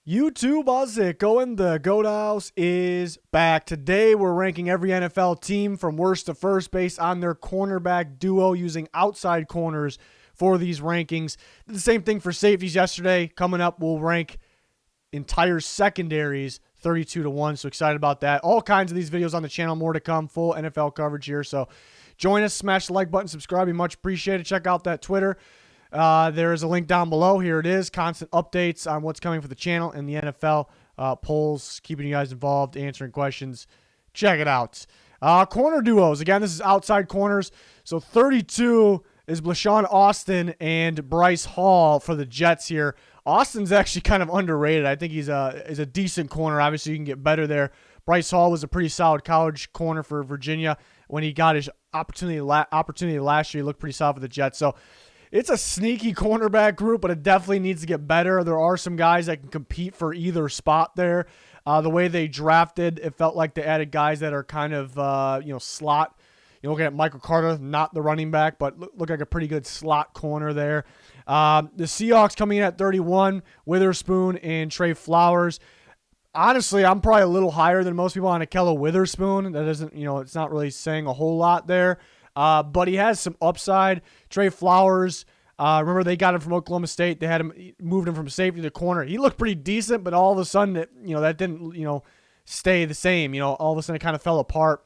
YouTube, how's it going? The Goat House is back. Today, we're ranking every NFL team from worst to first based on their cornerback duo using outside corners for these rankings. Did the same thing for safeties yesterday. Coming up, we'll rank entire secondaries 32-1. So excited about that. All kinds of these videos on the channel. More to come. Full NFL coverage here. So join us. Smash the like button. Subscribe. Be much appreciated. Check out that Twitter. There is a link down below. Here it is. Constant updates on what's coming for the channel and the NFL polls, keeping you guys involved, answering questions. Check it out. Corner duos. Again, this is outside corners. So 32 is Blashawn Austin and Bryce Hall for the Jets here. Austin's actually kind of underrated. I think he's a decent corner. Obviously, you can get better there. Bryce Hall was a pretty solid college corner for Virginia. When he got his opportunity last year, he looked pretty solid for the Jets. So it's a sneaky cornerback group, but it definitely needs to get better. There are some guys that can compete for either spot there. The way they drafted, it felt like they added guys that are kind of, slot. You're looking at Michael Carter, not the running back, but look like a pretty good slot corner there. The Seahawks coming in at 31, Witherspoon and Trey Flowers. Honestly, I'm probably a little higher than most people on Ahkello Witherspoon. That isn't, it's not really saying a whole lot there. But he has some upside. Trey Flowers, remember they got him from Oklahoma State. They had him, moved him from safety to corner. He looked pretty decent, but all of a sudden, that didn't, stay the same. All of a sudden it kind of fell apart.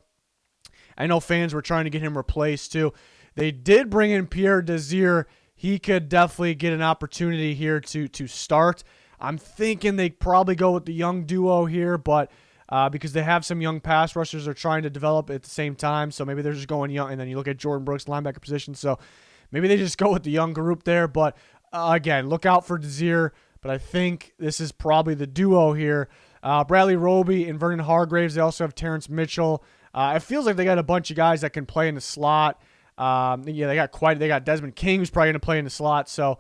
I know fans were trying to get him replaced too. They did bring in Pierre Desir. He could definitely get an opportunity here to start. I'm thinking they probably go with the young duo here, but because they have some young pass rushers they're trying to develop at the same time. So maybe they're just going young. And then you look at Jordan Brooks, linebacker position. So maybe they just go with the young group there. But again, look out for Desir. But I think this is probably the duo here. Bradley Roby and Vernon Hargraves. They also have Terrence Mitchell. It feels like they got a bunch of guys that can play in the slot. They got Desmond King, who's probably going to play in the slot. So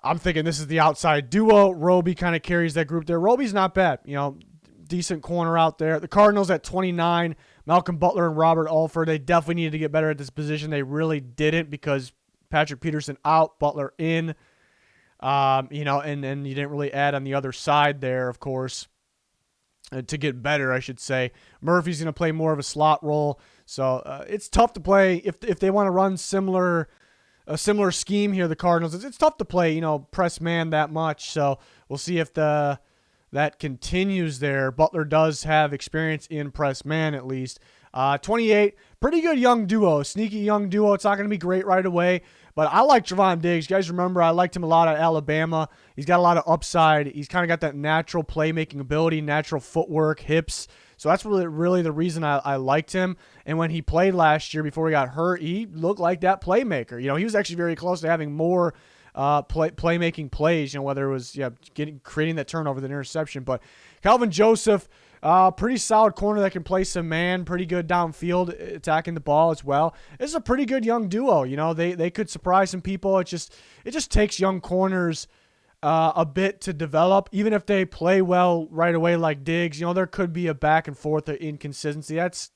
I'm thinking this is the outside duo. Roby kind of carries that group there. Roby's not bad. Decent corner out there. The Cardinals at 29, Malcolm Butler and Robert Alford. They definitely needed to get better at this position. They really didn't because Patrick Peterson out, Butler in. And you didn't really add on the other side there, of course, to get better, I should say. Murphy's going to play more of a slot role. So it's tough to play if they want to run a similar scheme here, the Cardinals. It's tough to play, press man that much. So we'll see if that continues there. Butler does have experience in press man at least. 28, pretty good young duo, sneaky young duo. It's not going to be great right away, but I like Trevon Diggs. You guys remember I liked him a lot at Alabama. He's got a lot of upside. He's kind of got that natural playmaking ability, natural footwork, hips. So that's really the reason I liked him. And when he played last year before he got hurt, he looked like that playmaker. He was actually very close to having more playmaking plays, whether it was creating that turnover, the interception. But Calvin Joseph, pretty solid corner that can play some man, pretty good downfield attacking the ball as well. This is a pretty good young duo. They could surprise some people. It just takes young corners a bit to develop. Even if they play well right away like Diggs, there could be a back and forth inconsistency. That's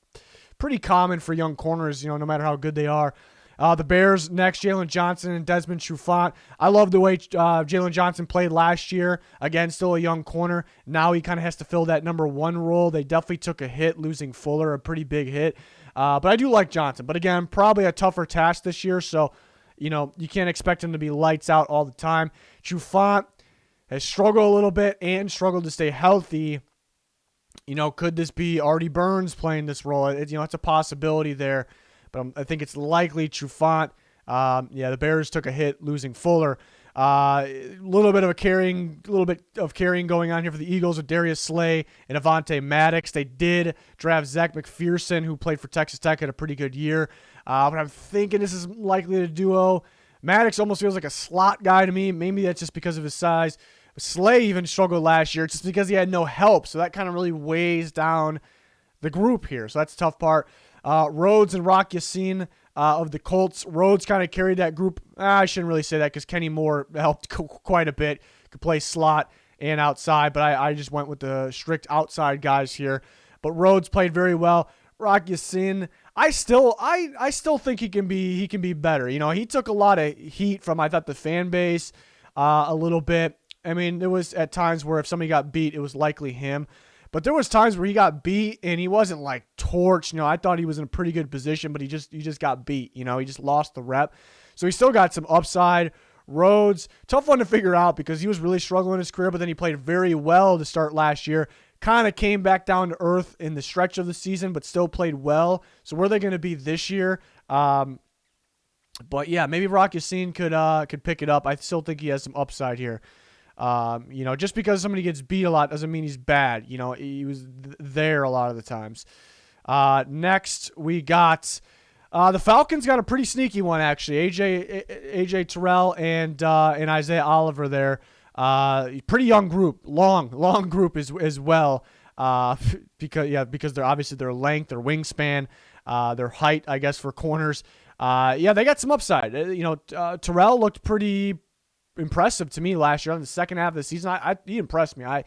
pretty common for young corners, no matter how good they are. The Bears next, Jalen Johnson and Desmond Trufant. I love the way Jalen Johnson played last year. Again, still a young corner. Now he kind of has to fill that number one role. They definitely took a hit losing Fuller, a pretty big hit. But I do like Johnson. But again, probably a tougher task this year. So, you can't expect him to be lights out all the time. Trufant has struggled a little bit and struggled to stay healthy. Could this be Artie Burns playing this role? It's a possibility there. But I think it's likely Trufant. The Bears took a hit losing Fuller. A little bit of carrying going on here for the Eagles with Darius Slay and Avonte Maddox. They did draft Zach McPherson, who played for Texas Tech, had a pretty good year. But I'm thinking this is likely the duo. Maddox almost feels like a slot guy to me. Maybe that's just because of his size. Slay even struggled last year just because he had no help. So that kind of really weighs down the group here. So that's the tough part. Rhodes and Rock Yassin of the Colts. Rhodes kind of carried that group. I shouldn't really say that because Kenny Moore helped quite a bit. Could play slot and outside, but I just went with the strict outside guys here. But Rhodes played very well. Rock Yassin, I still think he can be better. He took a lot of heat from, I thought, the fan base a little bit I mean, there was at times where if somebody got beat, it was likely him. But there was times where he got beat and he wasn't like torched. I thought he was in a pretty good position, but he just got beat. He just lost the rep. So he still got some upside. Rhodes, tough one to figure out because he was really struggling in his career, but then he played very well to start last year. Kind of came back down to earth in the stretch of the season, but still played well. So where are they going to be this year? But yeah, maybe Rock Yassin could pick it up. I still think he has some upside here. Just because somebody gets beat a lot doesn't mean he's bad. He was there a lot of the times. Next, we got the Falcons got a pretty sneaky one, actually. AJ Terrell and Isaiah Oliver there. Pretty young group, long group as well. Because their length, their wingspan, their height, I guess, for corners. They got some upside. Terrell looked pretty impressive to me last year. In the second half of the season, he impressed me. I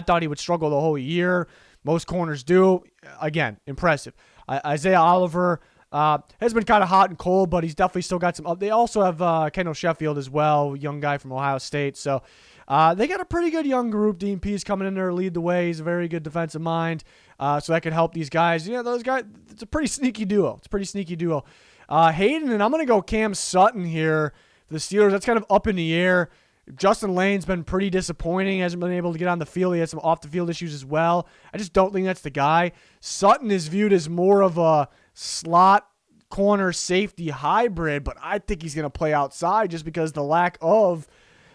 thought he would struggle the whole year. Most corners do. Again, impressive. Isaiah Oliver has been kind of hot and cold, but he's definitely still got some up. They also have Kendall Sheffield as well, young guy from Ohio State. So they got a pretty good young group. Dean Pease coming in there to lead the way. He's a very good defensive mind. So that could help these guys. Those guys, it's a pretty sneaky duo. Hayden, and I'm going to go Cam Sutton here. The Steelers, that's kind of up in the air. Justin Lane's been pretty disappointing. Hasn't been able to get on the field. He has some off-the-field issues as well. I just don't think that's the guy. Sutton is viewed as more of a slot corner safety hybrid, but I think he's going to play outside just because the lack of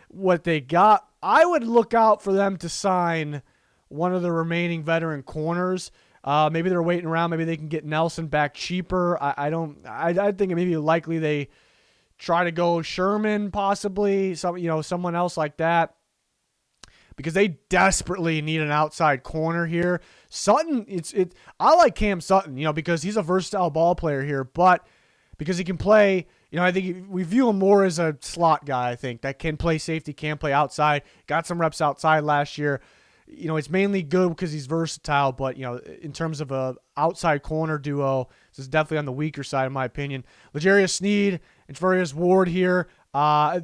what they got. I would look out for them to sign one of the remaining veteran corners. Maybe they're waiting around. Maybe they can get Nelson back cheaper. I think it may be likely they try to go Sherman, possibly someone else like that, because they desperately need an outside corner here. Sutton, I like Cam Sutton, because he's a versatile ball player here, but because he can play, I think we view him more as a slot guy. I think that can play safety, can play outside. Got some reps outside last year. It's mainly good because he's versatile, but, in terms of a outside corner duo, this is definitely on the weaker side, in my opinion. L'Jarius Sneed and Javarius Ward here,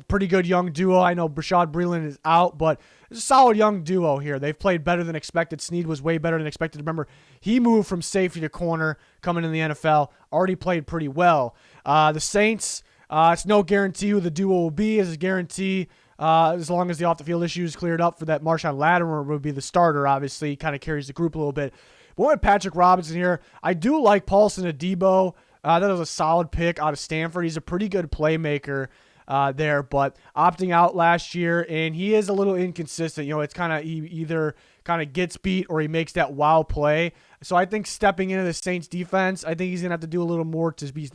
pretty good young duo. I know Brashad Breeland is out, but it's a solid young duo here. They've played better than expected. Sneed was way better than expected. Remember, he moved from safety to corner coming in the NFL, already played pretty well. The Saints, it's no guarantee who the duo will be. It's a guarantee as long as the off-the-field issues cleared up for that. Marshawn Lattimore would be the starter, obviously. He kind of carries the group a little bit. But with Patrick Robinson here, I do like Paulson Adebo. That was a solid pick out of Stanford. He's a pretty good playmaker there, but opting out last year, and he is a little inconsistent. It's kind of he either kind of gets beat or he makes that wow play. So I think stepping into the Saints defense, I think he's going to have to do a little more to be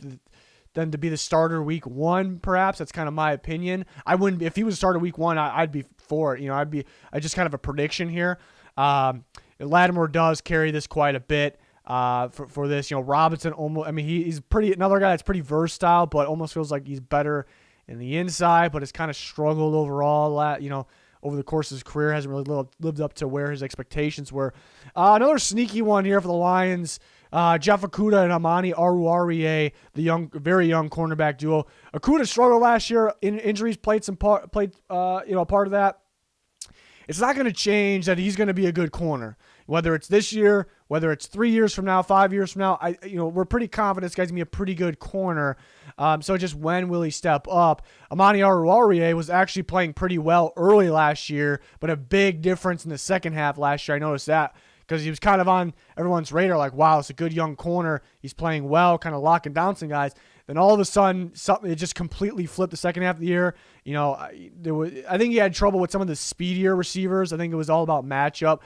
the starter week one, perhaps. That's kind of my opinion. I wouldn't, if he was a starter week one, I'd be for it. I just kind of a prediction here. Lattimore does carry this quite a bit for this. Robinson almost, he's another guy that's pretty versatile, but almost feels like he's better in the inside, but has kind of struggled overall. Over the course of his career, hasn't really lived up to where his expectations were. Another sneaky one here for the Lions. Jeff Okudah and Amani Aruarie, the very young cornerback duo. Okudah struggled last year. Injuries played part of that. It's not going to change that he's going to be a good corner. Whether it's this year, whether it's 3 years from now, 5 years from now, we're pretty confident this guy's going to be a pretty good corner. So just when will he step up? Amani Aruarie was actually playing pretty well early last year, but a big difference in the second half last year. I noticed that because he was kind of on everyone's radar, like, wow, it's a good young corner. He's playing well, kind of locking down some guys. Then all of a sudden, it just completely flipped the second half of the year. I think he had trouble with some of the speedier receivers. I think it was all about matchup.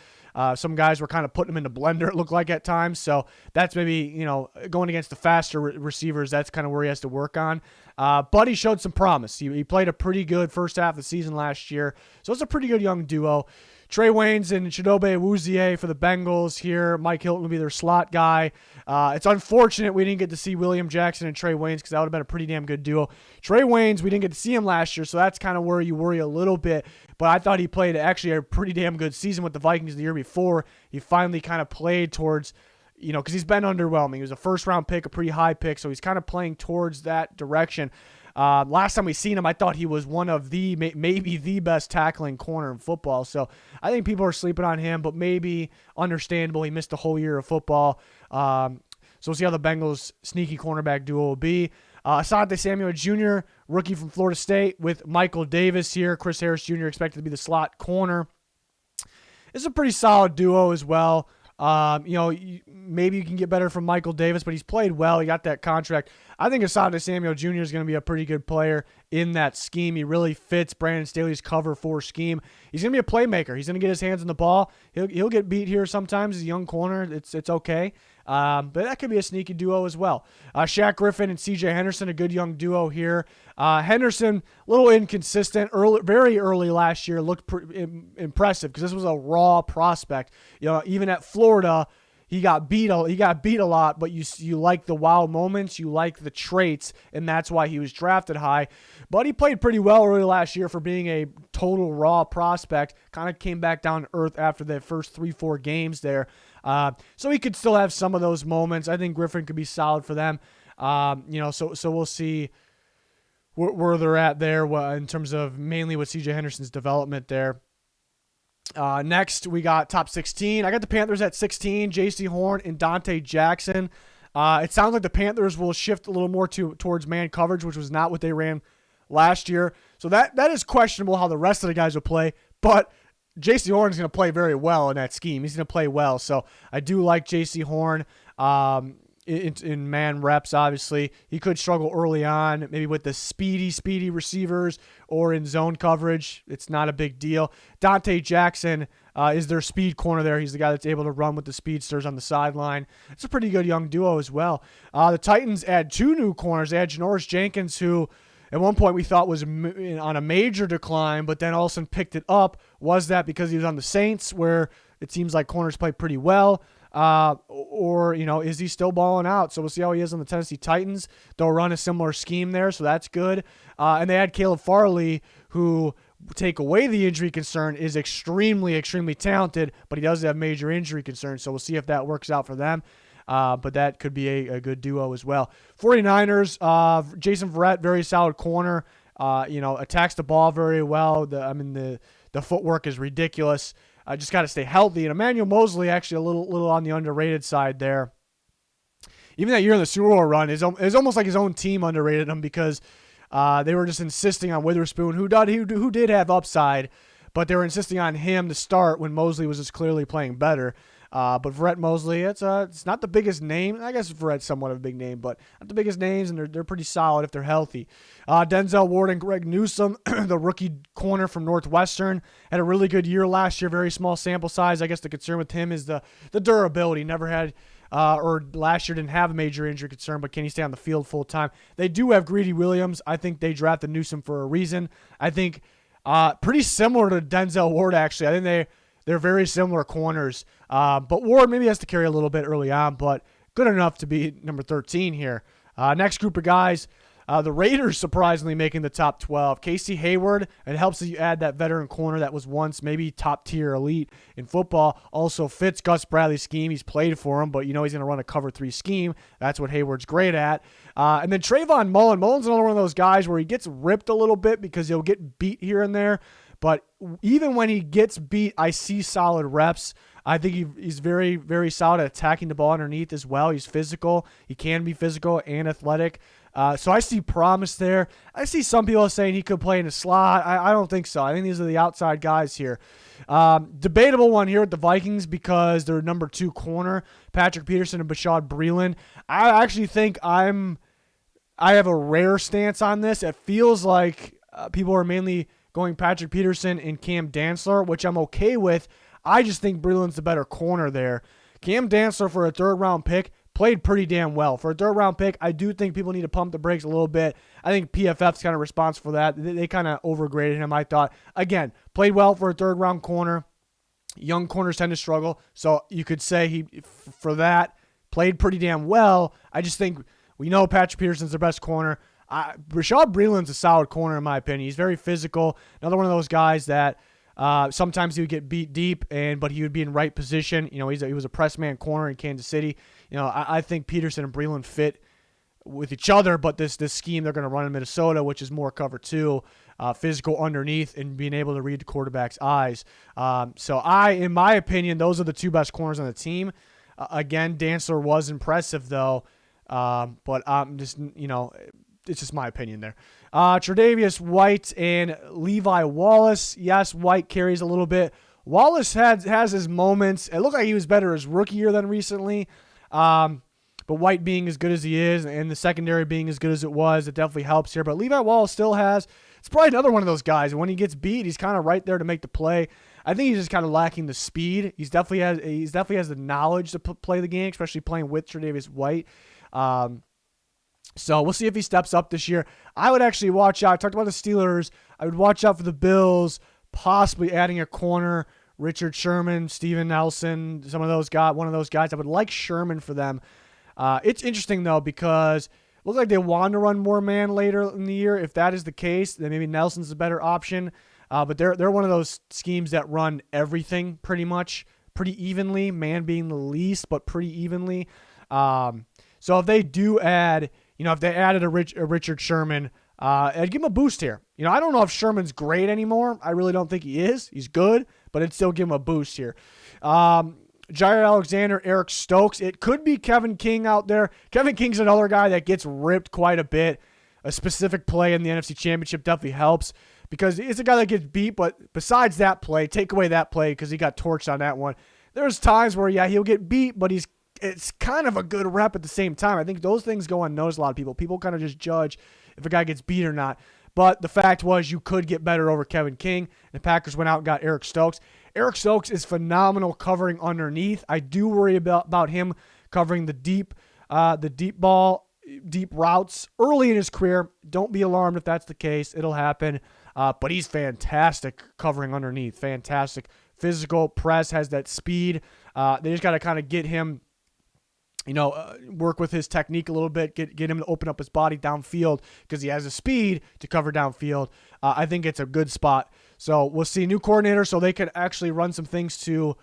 Some guys were kind of putting him in the blender, it looked like at times. So that's maybe, going against the faster receivers, that's kind of where he has to work on. But he showed some promise. He played a pretty good first half of the season last year. So it's a pretty good young duo. Trey Waynes and Chidobe Awuzie for the Bengals here. Mike Hilton will be their slot guy. It's unfortunate we didn't get to see William Jackson and Trey Waynes because that would have been a pretty damn good duo. Trey Waynes, we didn't get to see him last year, so that's kind of where you worry a little bit. But I thought he played actually a pretty damn good season with the Vikings the year before. He finally kind of played towards, because he's been underwhelming. He was a first-round pick, a pretty high pick, so he's kind of playing towards that direction. Last time we seen him, I thought he was one of maybe the best tackling corner in football. So I think people are sleeping on him, but maybe understandable. He missed a whole year of football. So we'll see how the Bengals' sneaky cornerback duo will be. Asante Samuel Jr., rookie from Florida State, with Michael Davis here. Chris Harris Jr. expected to be the slot corner. It's a pretty solid duo as well. Maybe you can get better from Michael Davis, but he's played well. He got that contract. I think Asante Samuel Jr. is going to be a pretty good player in that scheme. He really fits Brandon Staley's cover 4 scheme. He's going to be a playmaker. He's going to get his hands on the ball. He'll get beat here sometimes. He's a young corner. It's okay. But that could be a sneaky duo as well. Shaq Griffin and C.J. Henderson, a good young duo here. Henderson, a little inconsistent. Very early last year, looked impressive because this was a raw prospect. Even at Florida, he got beat a lot, but you like the wow moments, you like the traits, and that's why he was drafted high. But he played pretty well early last year for being a total raw prospect. Kind of came back down to earth after the first 3-4 games there. So he could still have some of those moments. I think Griffin could be solid for them. So we'll see where they're at there in terms of mainly with C.J. Henderson's development there. Next, we got top 16. I got the Panthers at 16, J.C. Horn and Dante Jackson. It sounds like the Panthers will shift a little more towards man coverage, which was not what they ran last year. So that is questionable how the rest of the guys will play, but J.C. Horn is going to play very well in that scheme. He's going to play well. So I do like J.C. Horn in man reps, obviously. He could struggle early on, maybe with the speedy receivers or in zone coverage. It's not a big deal. Dante Jackson is their speed corner there. He's the guy that's able to run with the speedsters on the sideline. It's a pretty good young duo as well. The Titans add 2 new corners. They add Janoris Jenkins, who at one point we thought was on a major decline, but then all of a sudden picked it up. Was that because he was on the Saints, where it seems like corners play pretty well? Or is he still balling out? So we'll see how he is on the Tennessee Titans. They'll run a similar scheme there, so that's good. And they had Caleb Farley, who, take away the injury concern, is extremely, extremely talented, but he does have major injury concerns, so we'll see if that works out for them. But that could be a good duo as well. 49ers, Jason Verrett, very solid corner. Attacks the ball very well. The footwork is ridiculous. Just got to stay healthy. And Emmanuel Mosley, actually a little on the underrated side there. Even that year in the Super Bowl run, is almost like his own team underrated him because they were just insisting on Witherspoon, who did have upside, but they were insisting on him to start when Mosley was just clearly playing better. But Verrett Mosley, it's not the biggest name. I guess Verrett's somewhat of a big name, but not the biggest names, and they're pretty solid if they're healthy. Denzel Ward and Greg Newsome, the rookie corner from Northwestern, had a really good year last year. Very small sample size. I guess the concern with him is the durability. Never had, or last year didn't have a major injury concern, but can he stay on the field full time? They do have Greedy Williams. I think they drafted Newsome for a reason. I think pretty similar to Denzel Ward, actually. I think they're very similar corners. But Ward maybe has to carry a little bit early on, but good enough to be number 13 here. Next group of guys, the Raiders surprisingly making the top 12. Casey Hayward, it helps that you add that veteran corner that was once maybe top-tier elite in football. Also fits Gus Bradley's scheme. He's played for him, but he's going to run a cover 3 scheme. That's what Hayward's great at. And then Trayvon Mullen. Mullen's another one of those guys where he gets ripped a little bit because he'll get beat here and there. But even when he gets beat, I see solid reps. I think he's very, very solid at attacking the ball underneath as well. He's physical. He can be physical and athletic. So I see promise there. I see some people saying he could play in a slot. I don't think so. I think these are the outside guys here. Debatable one here with the Vikings because they're number 2 corner, Patrick Peterson and Bashaud Breeland. I actually think I have a rare stance on this. It feels like people are mainly going Patrick Peterson and Cam Dantzler, which I'm okay with. I just think Breeland's the better corner there. Cam Dantzler, for a 3rd-round pick, played pretty damn well. For a 3rd-round pick, I do think people need to pump the brakes a little bit. I think PFF's kind of responsible for that. They kind of overgraded him, I thought. Again, played well for a 3rd-round corner. Young corners tend to struggle, so you could say he, for that, played pretty damn well. I just think we know Patrick Peterson's the best corner. Bashaud Breeland's a solid corner in my opinion. He's very physical. Another one of those guys that sometimes he would get beat deep, but he would be in right position. He was a press man corner in Kansas City. I think Peterson and Breeland fit with each other, but this scheme they're going to run in Minnesota, which is more cover two, physical underneath, and being able to read the quarterback's eyes. So in my opinion, those are the two best corners on the team. Again, Dantzler was impressive though, but just it's just my opinion there. Tre'Davious White and Levi Wallace. Yes, White carries a little bit. Wallace has his moments. It looked like he was better his rookie year than recently. But White being as good as he is and the secondary being as good as it was, it definitely helps here. But Levi Wallace still it's probably another one of those guys. When he gets beat, he's kind of right there to make the play. I think he's just kind of lacking the speed. He definitely has the knowledge to play the game, especially playing with Tre'Davious White. So we'll see if he steps up this year. I would actually watch out. I talked about the Steelers. I would watch out for the Bills, possibly adding a corner, Richard Sherman, Steven Nelson, one of those guys. I would like Sherman for them. It's interesting, though, because it looks like they want to run more man later in the year. If that is the case, then maybe Nelson's a better option. But they're one of those schemes that run everything pretty evenly, man being the least, but pretty evenly. So if they do add, if they added a Richard Sherman, I'd give him a boost here. I don't know if Sherman's great anymore. I really don't think he is. He's good, but I'd still give him a boost here. Jair Alexander, Eric Stokes. It could be Kevin King out there. Kevin King's another guy that gets ripped quite a bit. A specific play in the NFC Championship definitely helps because it's a guy that gets beat, but besides that play, take away that play because he got torched on that one. There's times where, he'll get beat, but it's kind of a good rep at the same time. I think those things go unnoticed a lot of people. People kind of just judge if a guy gets beat or not. But the fact was you could get better over Kevin King. And the Packers went out and got Eric Stokes. Eric Stokes is phenomenal covering underneath. I do worry about him covering the deep ball, deep routes early in his career. Don't be alarmed if that's the case. It'll happen. But he's fantastic covering underneath. Fantastic. Physical press, has that speed. They just got to kind of get him, work with his technique a little bit, get him to open up his body downfield because he has the speed to cover downfield. I think it's a good spot. So we'll see. New coordinator, so they could actually run some things to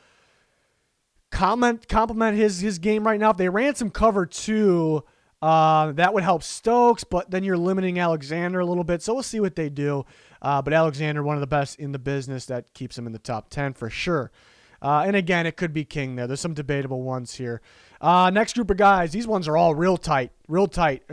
complement his game right now. If they ran some cover two, that would help Stokes, but then you're limiting Alexander a little bit. So we'll see what they do. But Alexander, one of the best in the business, that keeps him in the top 10 for sure. And again, it could be King there. There's some debatable ones here. Next group of guys, these ones are all real tight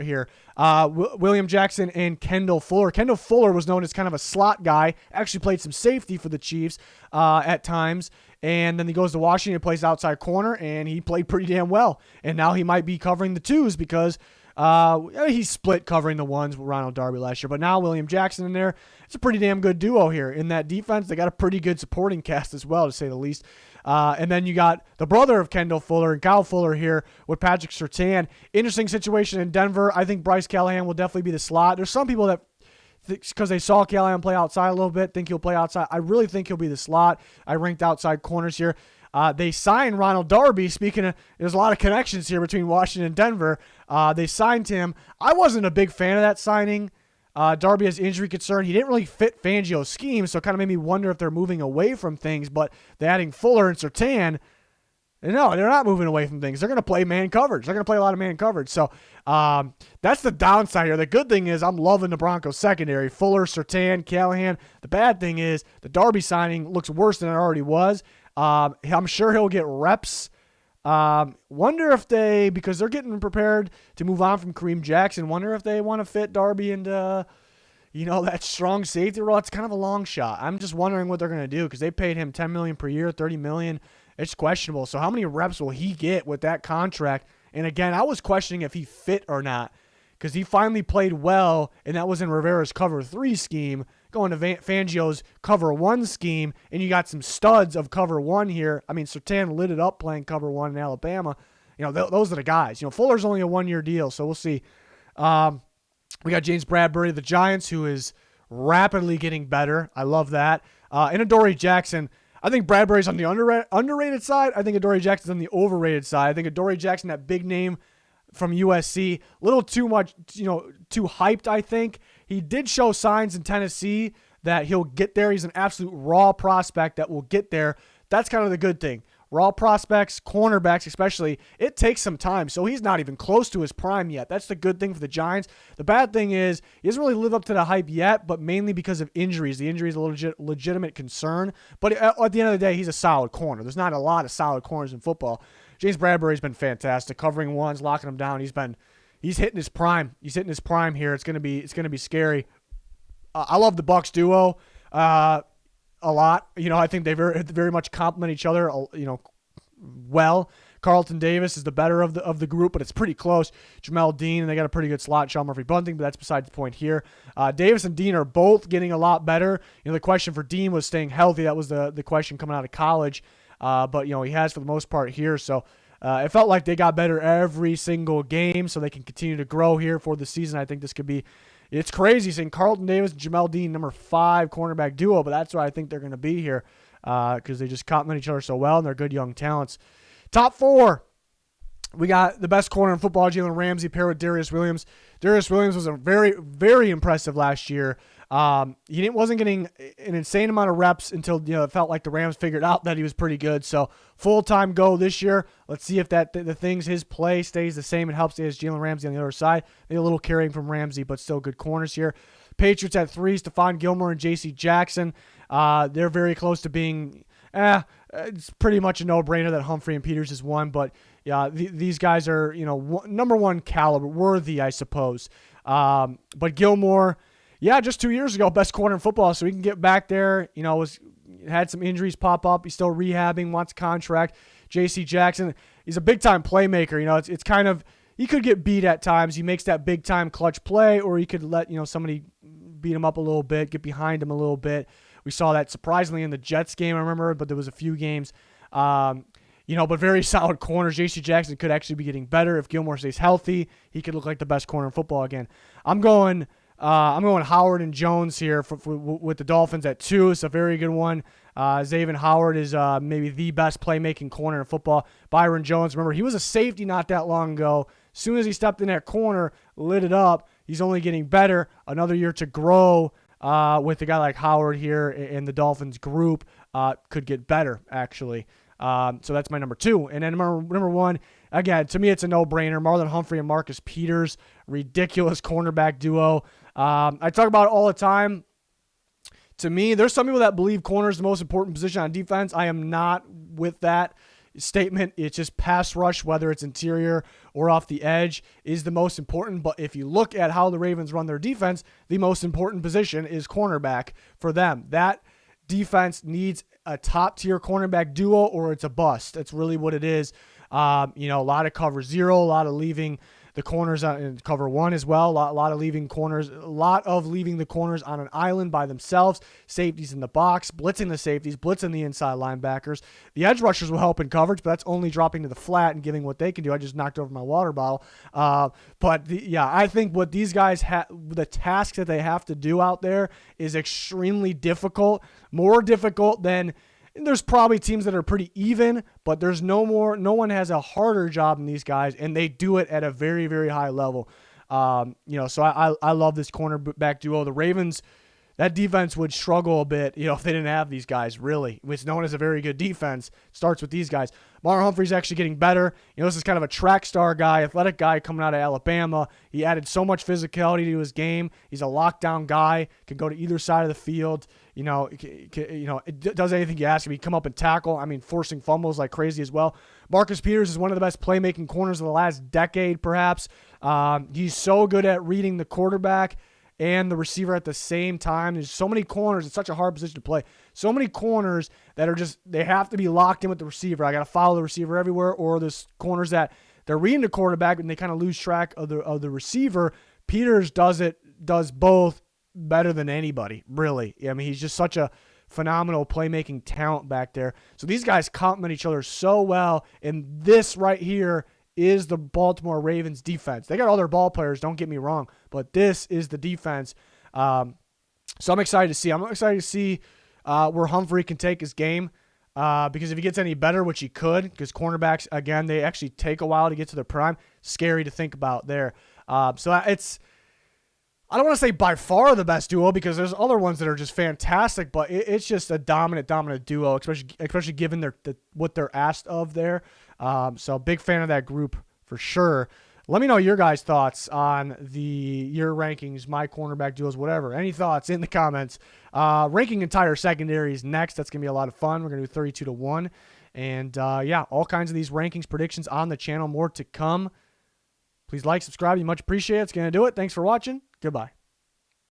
here. William Jackson and Kendall Fuller. Kendall Fuller was known as kind of a slot guy, actually played some safety for the Chiefs at times, and then he goes to Washington and plays outside corner, and he played pretty damn well. And now he might be covering the twos because he split covering the ones with Ronald Darby last year. But now William Jackson in there, it's a pretty damn good duo here in that defense. They got a pretty good supporting cast as well, to say the least. And then you got the brother of Kendall Fuller and Kyle Fuller here with Patrick Surtain. Interesting situation in Denver. I think Bryce Callahan will definitely be the slot. There's some people that, because they saw Callahan play outside a little bit, think he'll play outside. I really think he'll be the slot. I ranked outside corners here. They signed Ronald Darby. Speaking of, there's a lot of connections here between Washington and Denver. They signed him. I wasn't a big fan of that signing. Darby has injury concern. He didn't really fit Fangio's scheme, so it kind of made me wonder if they're moving away from things. But they're adding Fuller and Surtain. No, they're not moving away from things. They're going to play man coverage. They're going to play a lot of man coverage. So that's the downside here. The good thing is I'm loving the Broncos secondary. Fuller, Surtain, Callahan. The bad thing is the Darby signing looks worse than it already was. I'm sure he'll get reps. Wonder if because they're getting prepared to move on from Kareem Jackson, wonder if they want to fit Darby into, that strong safety role. It's kind of a long shot. I'm just wondering what they're going to do because they paid him $10 million per year, $30 million. It's questionable. So how many reps will he get with that contract? And again, I was questioning if he fit or not because he finally played well, and that was in Rivera's cover 3 scheme, going to Fangio's cover 1 scheme, and you got some studs of cover 1 here. I mean, Surtain lit it up playing cover 1 in Alabama. Those are the guys. Fuller's only a 1-year deal, so we'll see. We got James Bradbury of the Giants, who is rapidly getting better. I love that. And Adoree Jackson. I think Bradbury's on the underrated side. I think Adoree Jackson's on the overrated side. I think Adoree Jackson, that big name from USC, a little too much, too hyped, I think. He did show signs in Tennessee that he'll get there. He's an absolute raw prospect that will get there. That's kind of the good thing. we're all prospects, cornerbacks especially. It takes some time, so he's not even close to his prime yet. That's the good thing for the Giants. The bad thing is he doesn't really live up to the hype yet, but mainly because of injuries. The injury is a legitimate concern, but at the end of the day, he's a solid corner. There's not a lot of solid corners in football. James Bradbury's been fantastic, covering ones, locking them down. He's hitting his prime. He's hitting his prime here. It's gonna be scary. I love the Bucs duo a lot. I think they very much complement each other. Well. Carlton Davis is the better of the group, but it's pretty close. Jamel Dean, and they got a pretty good slot, Sean Murphy-Bunting, but that's beside the point here. Davis and Dean are both getting a lot better. The question for Dean was staying healthy. That was the question coming out of college. But he has for the most part here. So it felt like they got better every single game, so they can continue to grow here for the season. I think this could be. It's crazy seeing Carlton Davis and Jamel Dean, number 5 cornerback duo, but that's what I think they're going to be here because they just complement each other so well, and they're good young talents. Top 4, we got the best corner in football, Jalen Ramsey, paired with Darius Williams. Darius Williams was a very, very impressive last year. He wasn't getting an insane amount of reps until it felt like the Rams figured out that he was pretty good. So full-time go this year. Let's see if his play stays the same and helps as Jalen Ramsey on the other side. Maybe a little carrying from Ramsey, but still good corners here. Patriots at 3, Stephon Gilmore and J.C. Jackson. They're very close to being it's pretty much a no-brainer that Humphrey and Peters is 1, but yeah, these guys are number 1 caliber, worthy, I suppose. But Gilmore, just 2 years ago, best corner in football, so he can get back there. Had some injuries pop up. He's still rehabbing, wants a contract. J.C. Jackson, he's a big-time playmaker. It's kind of, he could get beat at times. He makes that big-time clutch play, or he could let somebody beat him up a little bit, get behind him a little bit. We saw that surprisingly in the Jets game, I remember, but there was a few games. But very solid corners. J.C. Jackson could actually be getting better if Gilmore stays healthy. He could look like the best corner in football again. I'm going Howard and Jones here with the Dolphins at 2. It's a very good one. Xavier Howard is maybe the best playmaking corner in football. Byron Jones, remember, he was a safety not that long ago. As soon as he stepped in that corner, lit it up. He's only getting better. Another year to grow. With a guy like Howard here in the Dolphins group, could get better, actually. So that's my number 2. And then number 1, again, to me, it's a no-brainer. Marlon Humphrey and Marcus Peters, ridiculous cornerback duo. I talk about it all the time. To me, there's some people that believe corner is the most important position on defense. I am not with that statement. It's just pass rush, whether it's interior or off the edge, is the most important. But if you look at how the Ravens run their defense, the most important position is cornerback for them. That defense needs a top-tier cornerback duo or it's a bust. That's really what it is. A lot of cover 0, a lot of leaving the corners in cover 1 as well. A lot of leaving the corners on an island by themselves. Safeties in the box, blitzing the safeties, blitzing the inside linebackers. The edge rushers will help in coverage, but that's only dropping to the flat and giving what they can do. I just knocked over my water bottle. I think what these guys the task that they have to do out there is extremely difficult, more difficult than. There's probably teams that are pretty even, but there's no one has a harder job than these guys, and they do it at a very, very high level. So I love this cornerback duo. The Ravens, that defense would struggle a bit, if they didn't have these guys, really. It's known as a very good defense. Starts with these guys. Marlon Humphrey's actually getting better. This is kind of a track star guy, athletic guy coming out of Alabama. He added so much physicality to his game. He's a lockdown guy, can go to either side of the field. It does anything you ask him. He come up and tackle. Forcing fumbles like crazy as well. Marcus Peters is one of the best playmaking corners of the last decade, perhaps. He's so good at reading the quarterback and the receiver at the same time. There's so many corners. It's such a hard position to play. So many corners that are they have to be locked in with the receiver. I got to follow the receiver everywhere, or there's corners that they're reading the quarterback and they kind of lose track of the receiver. Peters does both better than anybody, really. He's just such a phenomenal playmaking talent back there. So these guys complement each other so well, and this right here is the Baltimore Ravens defense. They got all their ball players, don't get me wrong, but this is the defense. So I'm excited to see. I'm excited to see where Humphrey can take his game because if he gets any better, which he could, because cornerbacks, again, they actually take a while to get to their prime. Scary to think about there. So I don't want to say by far the best duo because there's other ones that are just fantastic, but it's just a dominant duo, especially given what they're asked of there. So big fan of that group for sure. Let me know your guys' thoughts on your rankings, my cornerback duos, whatever. Any thoughts in the comments? Ranking entire secondaries next. That's going to be a lot of fun. We're going to do 32 to 1. And yeah, all kinds of these rankings, predictions on the channel. More to come. Please like, subscribe. You much appreciate it. It's going to do it. Thanks for watching. Goodbye.